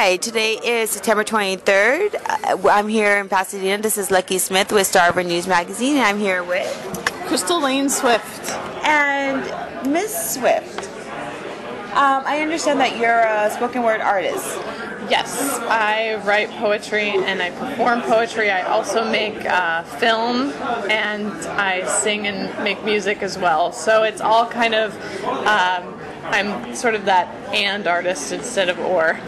Hi, today is September 23rd. I'm here in Pasadena. This is Lucky Smith with Star of News Magazine, and I'm here with CrystalLane Swift. And Miss Swift. I understand that you're a spoken word artist. Yes, I write poetry and I perform poetry. I also make film and I sing and make music as well. So it's all kind of, I'm sort of that and artist instead of or.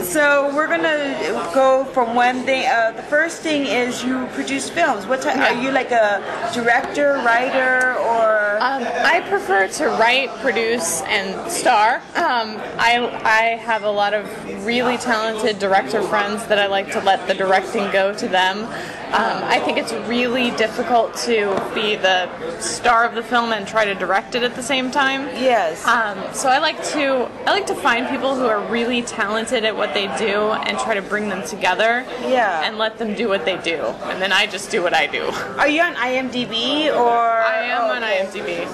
So we're gonna go from one thing. The first thing is you produce films. What type? Are you like a director, writer, or? I prefer to write, produce, and star. I have a lot of really talented director friends that I like to let the directing go to them. I think it's really difficult to be the star of the film and try to direct it at the same time. Yes. So I like to find people who are really talented at what they do and try to bring them together. Yeah. And let them do what they do, and then I just do what I do. Are you on IMDb or? I am on IMDb.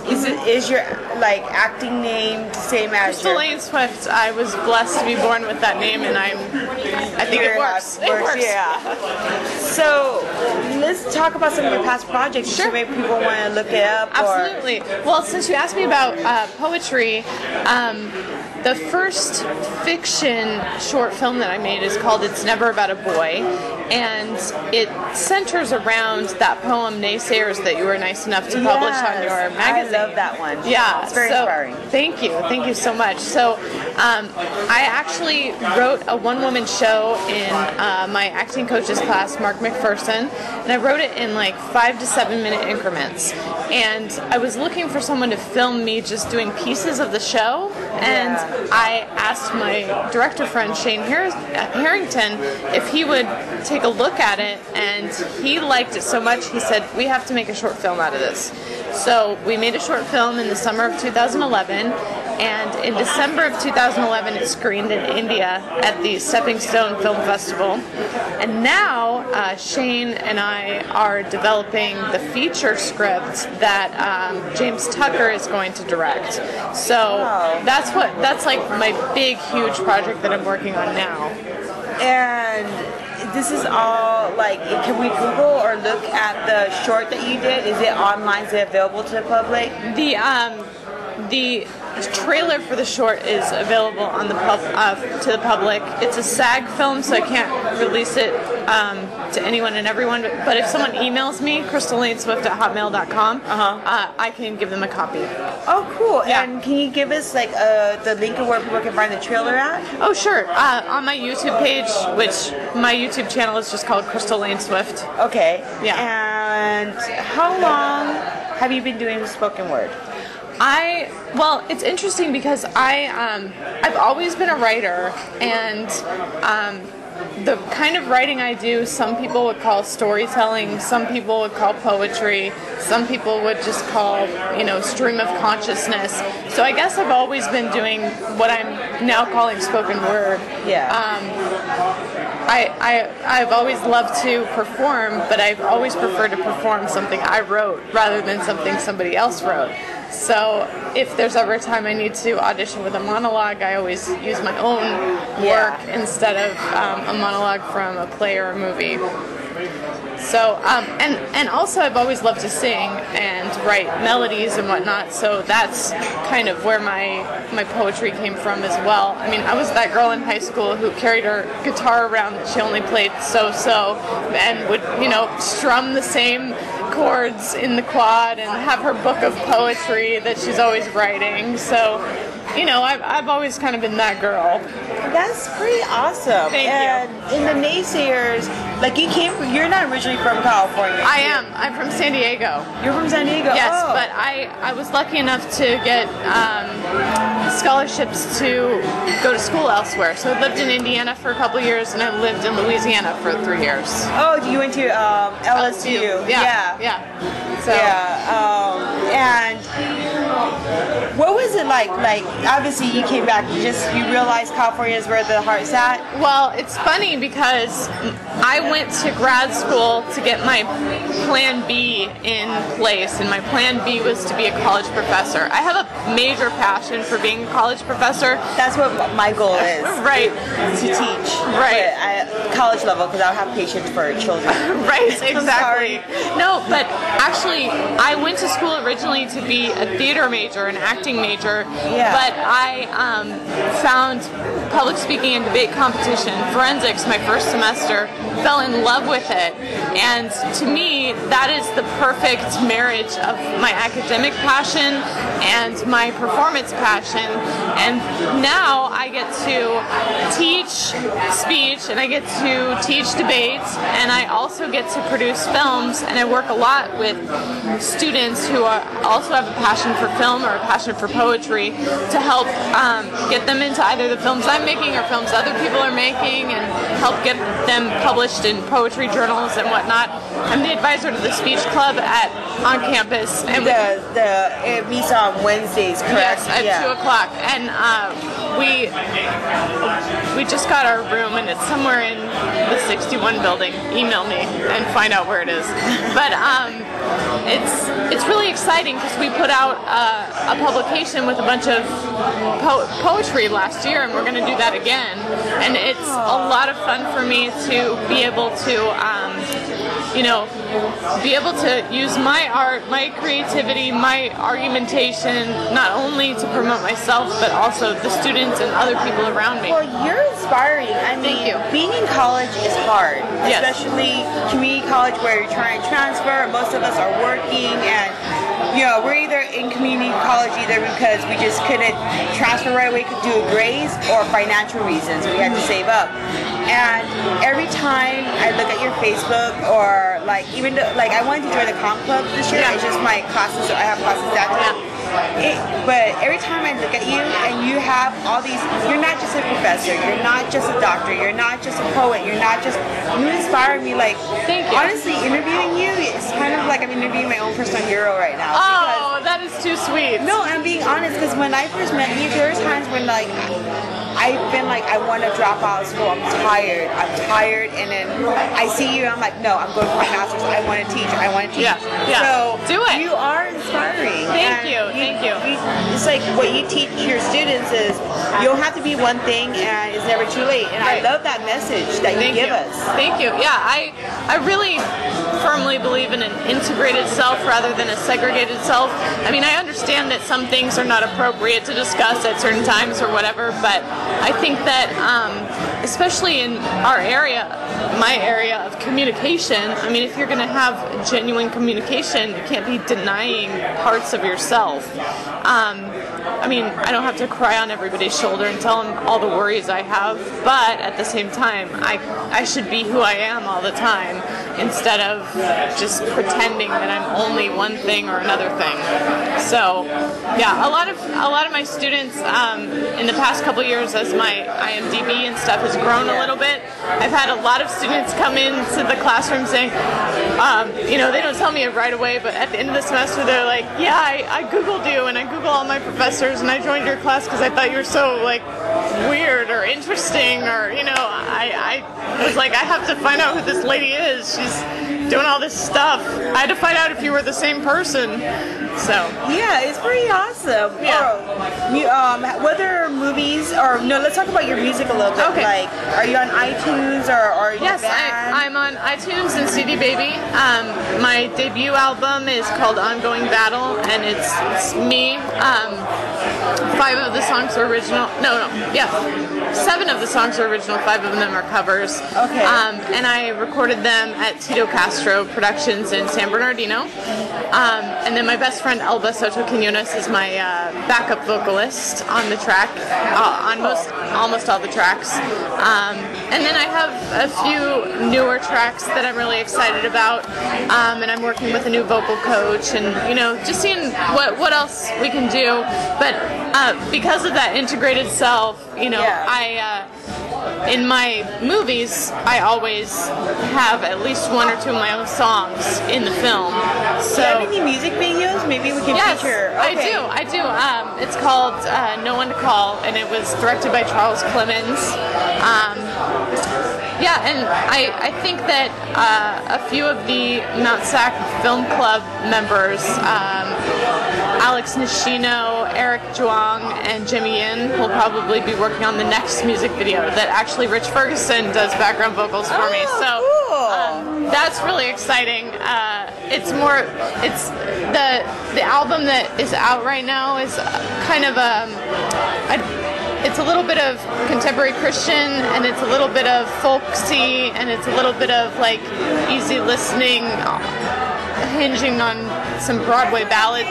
Is your like acting name the same as CrystalLane Swift? I was blessed to be born with that name, and I think it works. It works. Yeah. So let's talk about some of your past projects. Sure. So maybe people want to look it up. Absolutely. Well, since you asked me about poetry, the first fiction short film that I made is called "It's Never About a Boy," and it centers around that poem "Naysayers" that you were nice enough to publish on your magazine. I love that one. Yeah, it's very inspiring. Thank you so much. So I actually wrote a one-woman show in my acting coach's class, Mark McPherson, and I wrote it in like 5 to 7 minute increments. And I was looking for someone to film me just doing pieces of the show, and I asked my director friend Shane Harrington if he would take a look at it, and he liked it so much he said, we have to make a short film out of this. So we made a short film in the summer of 2011, and in December of 2011 it screened in India at the Stepping Stone Film Festival. And now Shane and I are developing the feature script that James Tucker is going to direct. So that's like my big huge project that I'm working on now. And this is all like, can we Google or look at the short that you did? Is it online? Is it available to the public? The trailer for the short is available on to the public. It's a SAG film, so I can't release it to anyone and everyone. But if someone emails me, CrystalLaneSwift@hotmail.com, I can give them a copy. Oh, cool. Yeah. And can you give us like the link of where people can find the trailer at? Oh, sure. On my YouTube page, which my YouTube channel is just called CrystalLane Swift. Okay. Yeah. And how long have you been doing spoken word? Well, it's interesting because I've always been a writer, and the kind of writing I do, some people would call storytelling, some people would call poetry, some people would just call, stream of consciousness. So I guess I've always been doing what I'm now calling spoken word. Yeah. I've always loved to perform, but I've always preferred to perform something I wrote rather than something somebody else wrote. So if there's ever a time I need to audition with a monologue, I always use my own work instead of a monologue from a play or a movie. So, and also I've always loved to sing and write melodies and whatnot, so that's kind of where my poetry came from as well. I mean, I was that girl in high school who carried her guitar around that she only played so-so and would, strum the same chords in the quad and have her book of poetry that she's always writing. So, I've always kind of been that girl. That's pretty awesome. Thank you. In the naysayers, like you're not originally from California. I am. I'm from San Diego. You're from San Diego? Yes, oh. But I was lucky enough to get scholarships to go to school elsewhere. So I lived in Indiana for a couple years, and I lived in Louisiana for 3 years. Oh, you went to LSU? Yeah. So. Yeah. And What was it like? Like, obviously you came back, you realized California is where the heart's at? Well, it's funny because I went to grad school to get my plan B in place, and my plan B was to be a college professor. I have a major passion for being a college professor. That's what my goal is. Right. To teach. Right. At college level, because I don't have patience for children. Right, exactly. Sorry. No, but actually, I went to school originally to be a theater major, an acting major, but I found public speaking and debate competition, forensics, my first semester, fell in love with it, and to me, that is the perfect marriage of my academic passion and my performance passion, and now I get to teach speech, and I get to teach debates, and I also get to produce films, and I work a lot with students who also have a passion for film or a passion for poetry to help get them into either the films I'm making or films other people are making, and help get them published in poetry journals and whatnot. I'm the advisor to the speech club on campus. And it meets on Wednesdays, correct? Yes, at 2 o'clock. And we just got our room, and it's somewhere in the 61 building. Email me and find out where it is. But it's really exciting because we put out a publication with a bunch of poetry last year, and we're going to do that again. And it's a lot of fun for me to be able to be able to use my art, my creativity, my argumentation, not only to promote myself, but also the students and other people around me. Well, you're inspiring. I mean, Thank you. Being in college is hard, Yes. especially community college where you're trying to transfer. Most of us are working, and we're either in community college either because we just couldn't transfer right away, could do grades, or financial reasons. We had to save up. And every time I look at your Facebook, or like even though, like I wanted to join the comp club this year, it's just my classes. I have classes that time. But every time I look at you and you have all these, you're not just a professor, you're not just a doctor, you're not just a poet, you inspire me. Like, thank you. Honestly, interviewing you is kind of like I'm interviewing my own personal hero right now. Oh, that is too sweet. No, I'm being honest, because when I first met you, there were times when like I've been like, I want to drop out of school, I'm tired, and then I see you and I'm like, no, I'm going for my master's, I want to teach. Yeah. So do it. You are inspiring. Thank you. It's like what you teach your students is you don't have to be one thing, and it's never too late. And Right. I love that message that you give us. Thank you. Yeah, I really firmly believe in an integrated self rather than a segregated self. I mean, I understand that some things are not appropriate to discuss at certain times or whatever, but I think that especially in our area, my area of communication, I mean, if you're going to have genuine communication, you can't be denying parts of yourself. I mean, I don't have to cry on everybody's shoulder and tell them all the worries I have, but at the same time, I should be who I am all the time instead of just pretending that I'm only one thing or another thing. So, yeah, a lot of my students in the past couple years, as my IMDb and stuff has grown a little bit, I've had a lot of students come into the classroom saying, they don't tell me it right away, but at the end of the semester they're like, yeah, I Googled you and I Googled all my professors and I joined your class because I thought you were so like weird or interesting, or I was like, I have to find out who this lady is. She's doing all this stuff. I had to find out if you were the same person. So yeah, it's pretty awesome. Yeah. Whether movies or no, let's talk about your music a little bit. Okay. Like, are you on iTunes or yes, I'm on iTunes and CD Baby. My debut album is called Ongoing Battle, and it's me. 5 of the songs are original. Yeah. 7 of the songs are original, 5 of them are covers. Okay. And I recorded them at Tito Castro Productions in San Bernardino. And then my best friend Elba Soto Quinones is my backup vocalist on the track, on almost all the tracks. And then I have a few newer tracks that I'm really excited about. And I'm working with a new vocal coach, and just seeing what else we can do. But Because of that integrated self, you know, Yeah. in my movies, I always have at least one or two of my own songs in the film. So, do you have any music videos? Maybe we can yes, feature. I do. It's called No One to Call, and it was directed by Charles Clemens. Yeah, and I think that a few of the Mount Sac Film Club members, Alex Nishino, Eric Juang, and Jimmy Yin, will probably be working on the next music video that actually Rich Ferguson does background vocals for me. So cool. That's really exciting. It's the album that is out right now is kind of it's a little bit of contemporary Christian, and it's a little bit of folksy, and it's a little bit of like easy listening, hinging on some Broadway ballad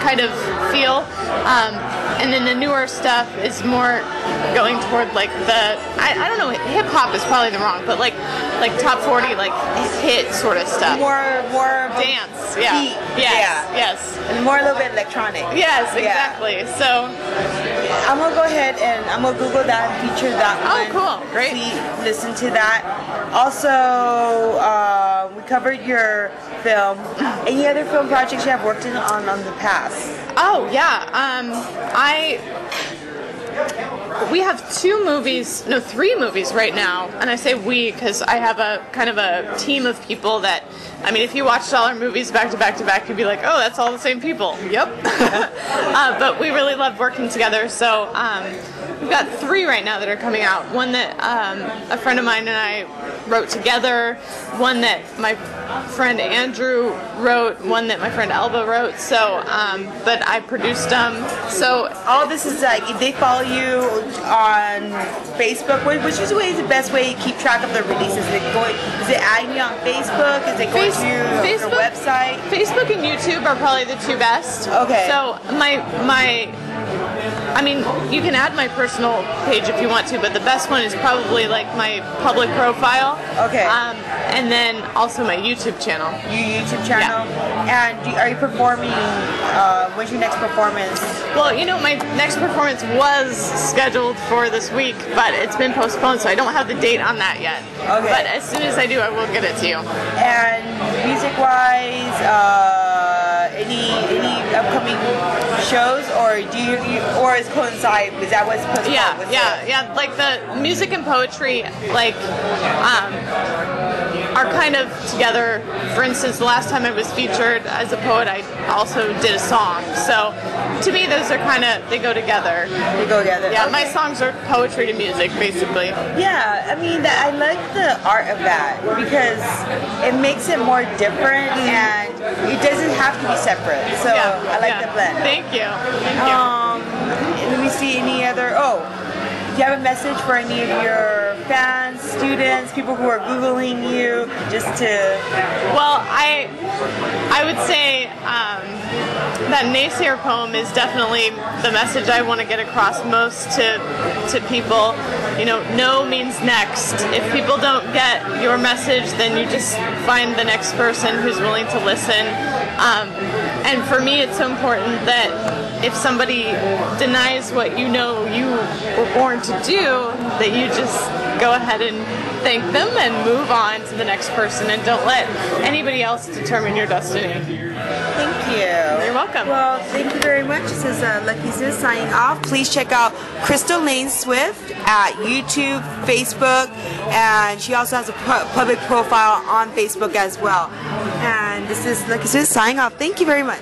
kind of feel. And then the newer stuff is more going toward like I don't know, hip hop is probably the wrong, but like top 40 like hit sort of stuff. More dance, yeah. Beat. Yes. And more a little bit electronic. Yes, exactly. Yeah. So I'm gonna go ahead and I'm gonna Google that and feature that one. Oh, cool. Great. Listen to that. Also, we covered your film. Any other film projects you have worked on the past? Oh yeah. We have three movies right now, and I say we because I have a kind of a team of people that, I mean, if you watched all our movies back to back to back, you'd be like, oh, that's all the same people. Yep. But we really love working together, so we've got three right now that are coming out. One that a friend of mine and I wrote together, one that my friend Andrew wrote, one that my friend Elba wrote, so but I produced them. So all this is like, if they follow you on Facebook, which is the best way to keep track of the releases? Is it adding you on Facebook? Is it going to your website? Facebook and YouTube are probably the two best. Okay. So I mean, you can add my personal page if you want to, but the best one is probably like my public profile. Okay. And then also my YouTube channel. Your YouTube channel? Yeah. And are you performing, when's your next performance? Well, you know, my next performance was scheduled for this week, but it's been postponed, so I don't have the date on that yet. Okay. But as soon as I do, I will get it to you. And music-wise, any upcoming shows, or or is coincide? Is that what's supposed to Yeah. Like the music and poetry, like are kind of together. For instance, the last time I was featured as a poet, I also did a song. So to me, those are they go together. They go together. Yeah, my songs are poetry to music, basically. Yeah, I mean, I like the art of that because it makes it more different and it doesn't have to be separate. So I like the blend. Thank you. Let me see any other. Do you have a message for any of your fans, students, people who are Googling you, just to... Well, I would say that Naysayer poem is definitely the message I want to get across most to people. You know, no means next. If people don't get your message, then you just find the next person who's willing to listen. And for me, it's so important that if somebody denies what you know you were born to do, that you just go ahead and thank them and move on to the next person, and don't let anybody else determine your destiny. Thank you. You're welcome. Well, thank you very much. This is Lucky Sis signing off. Please check out CrystalLane Swift at YouTube, Facebook, and she also has a public profile on Facebook as well. And this is Lucky Sis signing off. Thank you very much.